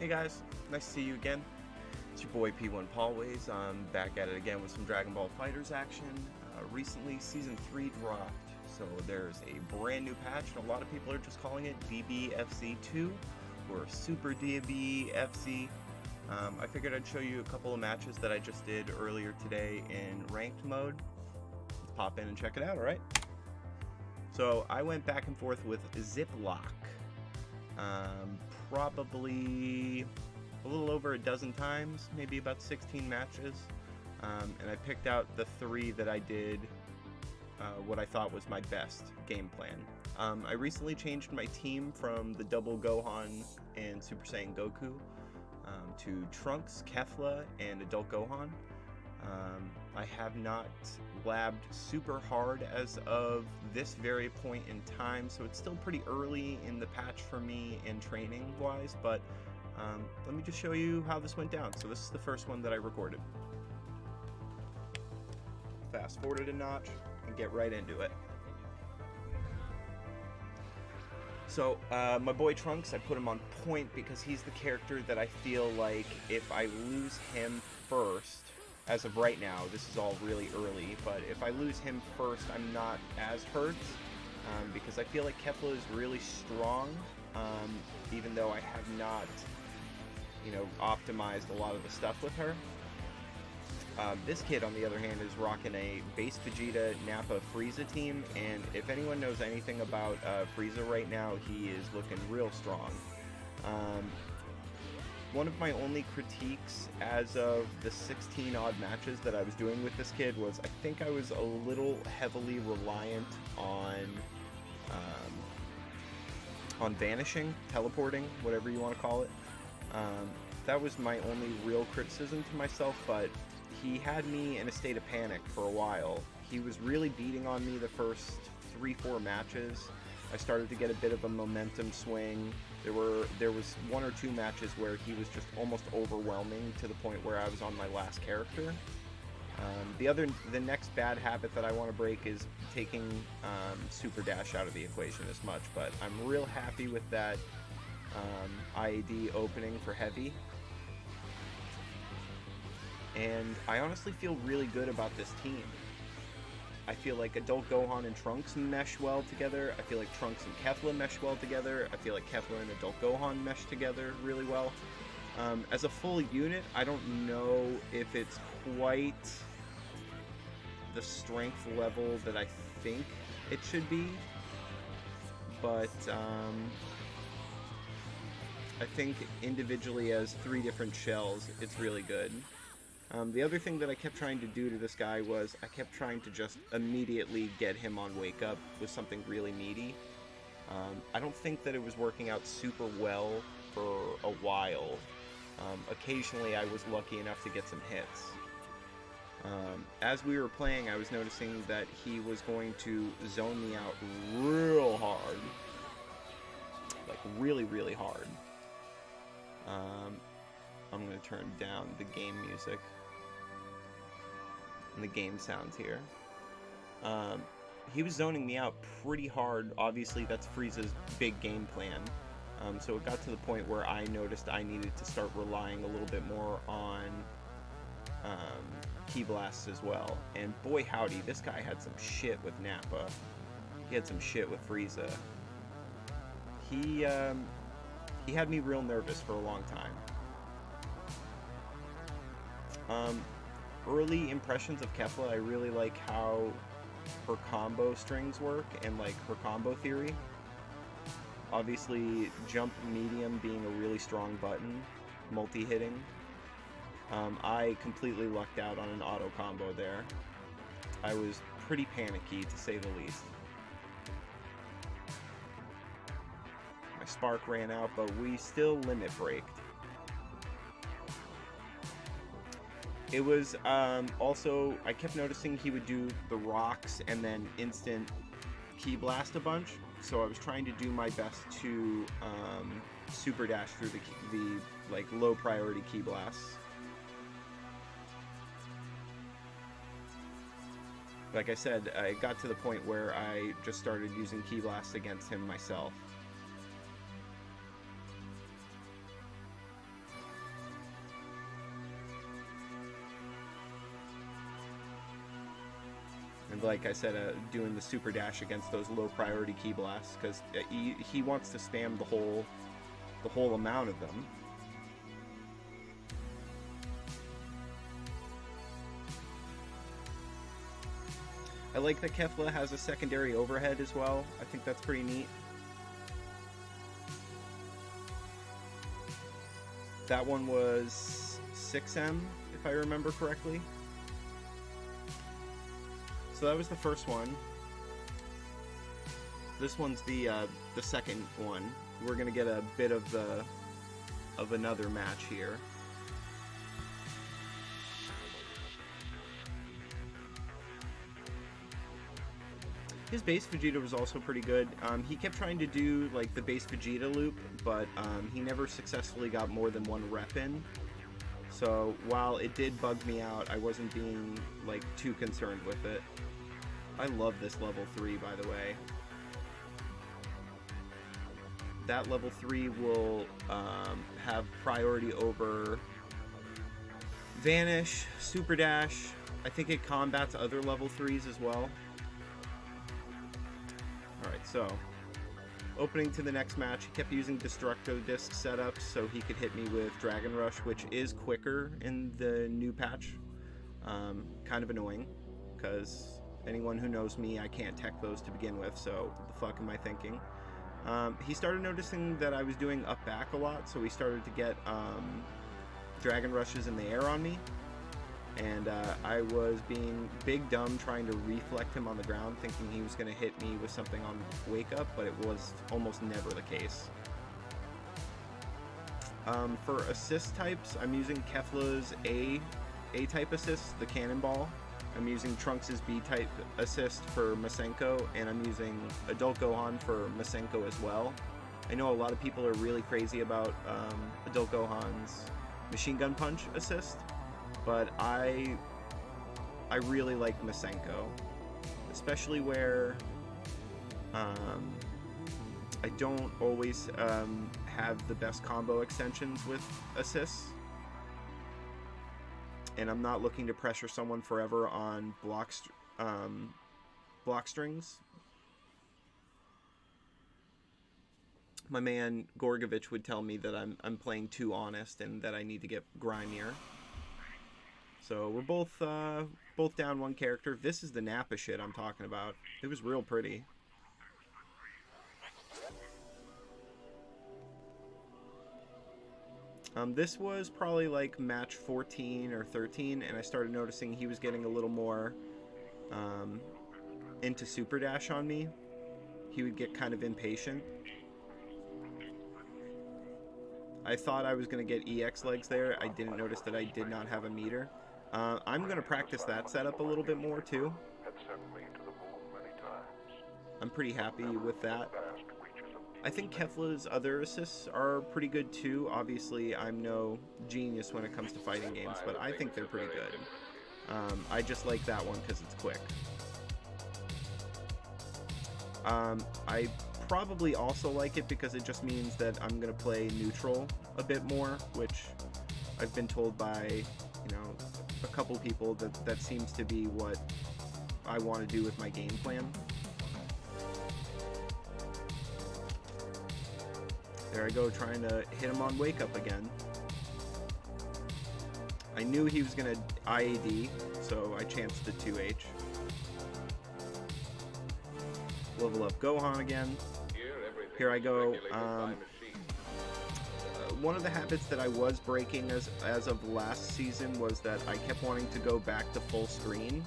Hey guys, nice to see you again. It's your boy P1 Paulways. I'm back at it again with some Dragon Ball FighterZ action. Recently, Season 3 dropped, so there's a brand new patch, and a lot of people are just calling it DBFZ2 or Super DBFZ. I figured I'd show you a couple of matches that I just did earlier today in ranked mode. Let's pop in and check it out, alright? So I went back and forth with Ziploc. Probably a little over a dozen times, maybe about 16 matches, and I picked out the 3 that I did what I thought was my best game plan. I recently changed my team from the Double Gohan and Super Saiyan Goku to Trunks, Kefla, and Adult Gohan. I have not labbed super hard as of this very point in time, so it's still pretty early in the patch for me and training wise, but let me just show you how this went down. So this is the first one that I recorded. Fast forward it a notch and get right into it. So my boy Trunks, I put him on point because he's the character that I feel like if I lose him first, as of right now, this is all really early, but if I lose him first, I'm not as hurt, because I feel like Kefla is really strong, even though I have not, optimized a lot of the stuff with her. This kid, on the other hand, is rocking a base Vegeta, Nappa, Frieza team, and if anyone knows anything about Frieza right now, he is looking real strong. One of my only critiques as of the 16 odd matches that I was doing with this kid was I think I was a little heavily reliant on vanishing, teleporting, whatever you want to call it. That was my only real criticism to myself, but he had me in a state of panic for a while. He was really beating on me the first 3-4 matches. I started to get a bit of a momentum swing. There was 1 or 2 matches where he was just almost overwhelming to the point where I was on my last character. The next bad habit that I want to break is taking Super Dash out of the equation as much, but I'm real happy with that IAD opening for Heavy. And I honestly feel really good about this team. I feel like Adult Gohan and Trunks mesh well together. I feel like Trunks and Kefla mesh well together. I feel like Kefla and Adult Gohan mesh together really well. As a full unit, I don't know if it's quite the strength level that I think it should be, but I think individually as 3 different shells, it's really good. The other thing that I kept trying to do to this guy was I kept trying to just immediately get him on Wake Up with something really meaty. I don't think that it was working out super well for a while. Occasionally I was lucky enough to get some hits. As we were playing, I was noticing that he was going to zone me out real hard. Like really, really hard. I'm going to turn down the game music and the game sounds here. He was zoning me out pretty hard. Obviously, that's Frieza's big game plan. So it got to the point where I noticed I needed to start relying a little bit more on Ki Blasts as well. And boy howdy, this guy had some shit with Nappa. He had some shit with Frieza. He had me real nervous for a long time. Early impressions of Kefla, I really like how her combo strings work and like her combo theory. Obviously, jump medium being a really strong button, multi-hitting. I completely lucked out on an auto combo there. I was pretty panicky, to say the least. My spark ran out, but we still limit braked. It was also, I kept noticing he would do the rocks and then instant Ki Blast a bunch, so I was trying to do my best to Super Dash through the like low priority Ki Blasts. Like I said, I got to the point where I just started using Ki Blasts against him myself. like I said, doing the super dash against those low priority key blasts, because he wants to spam the whole amount of them. I like that Kefla has a secondary overhead as well. I think that's pretty neat. That one was 6M, if I remember correctly. So that was the first one. This one's the second one. We're gonna get a bit of another match here. His base Vegeta was also pretty good. He kept trying to do like the base Vegeta loop, but he never successfully got more than one rep in. So while it did bug me out, I wasn't being like too concerned with it. I love this level 3, by the way. That level 3 will have priority over Vanish, Super Dash. I think it combats other level 3s as well. Alright, so opening to the next match, he kept using Destructo Disc setups so he could hit me with Dragon Rush, which is quicker in the new patch. Kind of annoying, because anyone who knows me, I can't tech those to begin with, so what the fuck am I thinking? He started noticing that I was doing up back a lot, so he started to get Dragon Rushes in the air on me. And I was being big dumb trying to reflect him on the ground, thinking he was going to hit me with something on Wake Up, but it was almost never the case. For assist types, I'm using Kefla's A-type assist, the Cannonball. I'm using Trunks' B-type assist for Masenko, and I'm using Adult Gohan for Masenko as well. I know a lot of people are really crazy about Adult Gohan's Machine Gun Punch assist, but I really like Masenko, especially where I don't always have the best combo extensions with assists, and I'm not looking to pressure someone forever on block strings. My man Gorgovich would tell me that I'm playing too honest and that I need to get grimier. So we're both down one character. This is the Nappa shit I'm talking about. It was real pretty. This was probably like match 14 or 13, and I started noticing he was getting a little more into Super Dash on me. He would get kind of impatient. I thought I was going to get EX legs there. I didn't notice that I did not have a meter. I'm going to practice that setup a little bit more too. I'm pretty happy with that. I think Kefla's other assists are pretty good too. Obviously, I'm no genius when it comes to fighting games, but I think they're pretty good. I just like that one because it's quick. I probably also like it because it just means that I'm going to play neutral a bit more, which I've been told by, you know, a couple people that seems to be what I want to do with my game plan. There I go, trying to hit him on Wake Up again. I knew he was going to IAD, so I chanced the 2H. Level up Gohan again. Here I go. One of the habits that I was breaking as of last season was that I kept wanting to go back to full screen.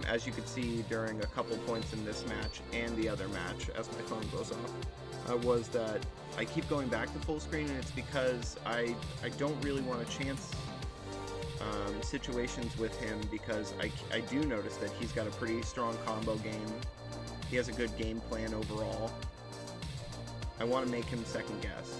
As you could see during a couple points in this match and the other match, as my phone goes off, was that I keep going back to full screen, and it's because I don't really want to chance situations with him, because I do notice that he's got a pretty strong combo game. He has a good game plan overall. I want to make him second guess.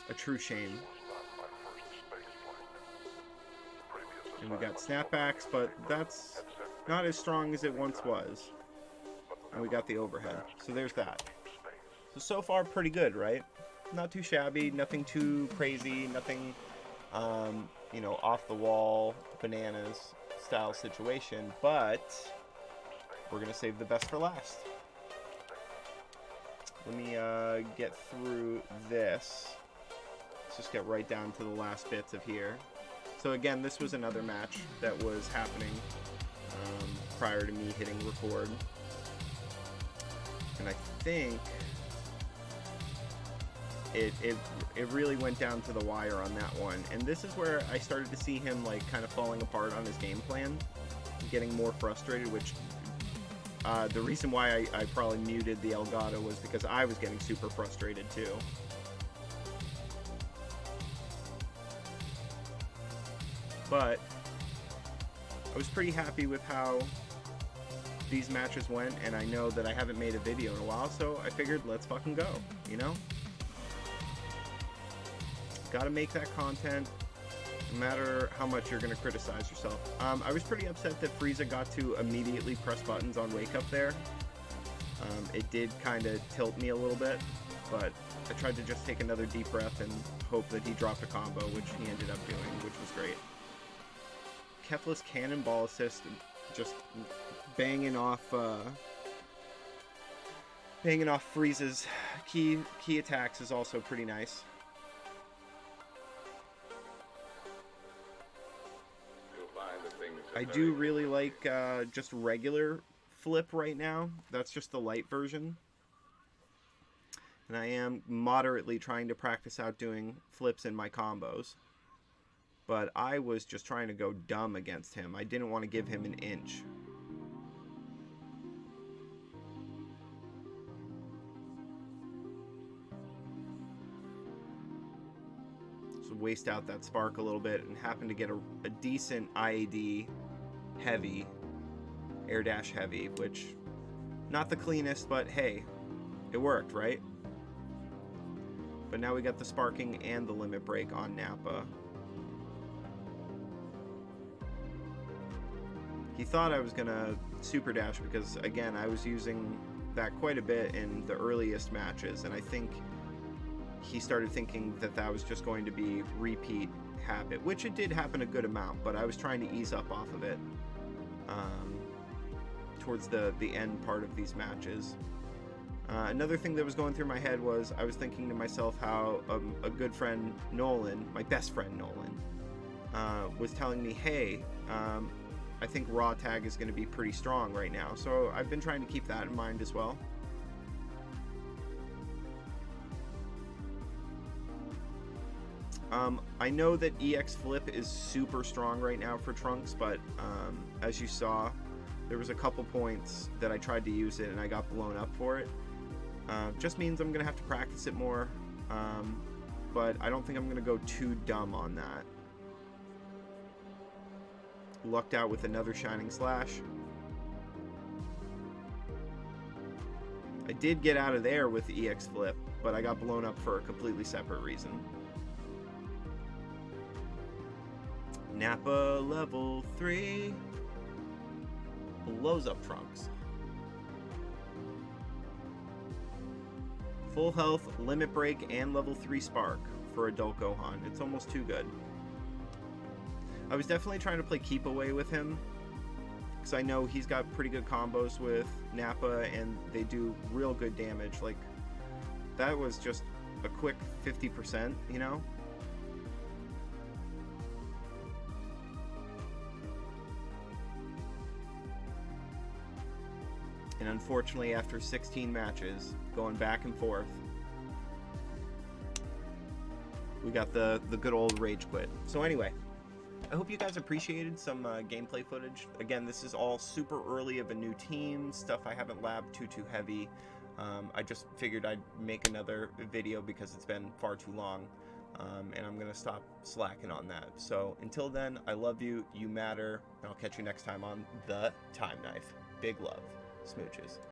A true shame. And we got snapbacks, but that's not as strong as it once was. And we got the overhead. So there's that. So far, pretty good, right? Not too shabby, nothing too crazy, nothing, off the wall, bananas style situation, but we're going to save the best for last. Let me get through this. Let's just get right down to the last bits of here. So again, this was another match that was happening prior to me hitting record. And I think it really went down to the wire on that one. And this is where I started to see him like kind of falling apart on his game plan, getting more frustrated, which the reason why I probably muted the Elgato was because I was getting super frustrated too. But I was pretty happy with how these matches went, and I know that I haven't made a video in a while, so I figured let's fucking go, you know? Gotta make that content, no matter how much you're gonna criticize yourself. I was pretty upset that Frieza got to immediately press buttons on Wake Up there. It did kind of tilt me a little bit, but I tried to just take another deep breath and hope that he dropped a combo, which he ended up doing, which was great. Kefla's Cannonball assist, just banging off Frieza's key attacks is also pretty nice. I do really like just regular flip right now. That's just the light version. And I am moderately trying to practice out doing flips in my combos. But I was just trying to go dumb against him. I didn't want to give him an inch. So waste out that spark a little bit and happen to get a decent IAD heavy, air dash heavy, which not the cleanest, but hey, it worked, right? But now we got the sparking and the limit break on Nappa. He thought I was gonna super dash because, again, I was using that quite a bit in the earliest matches, and I think he started thinking that that was just going to be repeat habit, which it did happen a good amount, but I was trying to ease up off of it towards the end part of these matches. Another thing that was going through my head was I was thinking to myself how a good friend, Nolan, my best friend Nolan, was telling me, hey, I think raw tag is going to be pretty strong right now. So I've been trying to keep that in mind as well. I know that EX Flip is super strong right now for Trunks, but as you saw, there was a couple points that I tried to use it and I got blown up for it. Just means I'm going to have to practice it more, but I don't think I'm going to go too dumb on that. Lucked out with another Shining Slash. I did get out of there with the EX Flip, but I got blown up for a completely separate reason. Nappa level 3 blows up Trunks. Full health, limit break, and level 3 spark for adult Gohan. It's almost too good. I was definitely trying to play keep away with him, because I know he's got pretty good combos with Nappa, and they do real good damage. Like, that was just a quick 50%, you know? And unfortunately, after 16 matches, going back and forth, we got the good old rage quit. So anyway, I hope you guys appreciated some gameplay footage. Again, this is all super early of a new team, stuff I haven't labbed too heavy. I just figured I'd make another video because it's been far too long, and I'm going to stop slacking on that. So until then, I love you, you matter, and I'll catch you next time on The Time Knife. Big love. Smooches.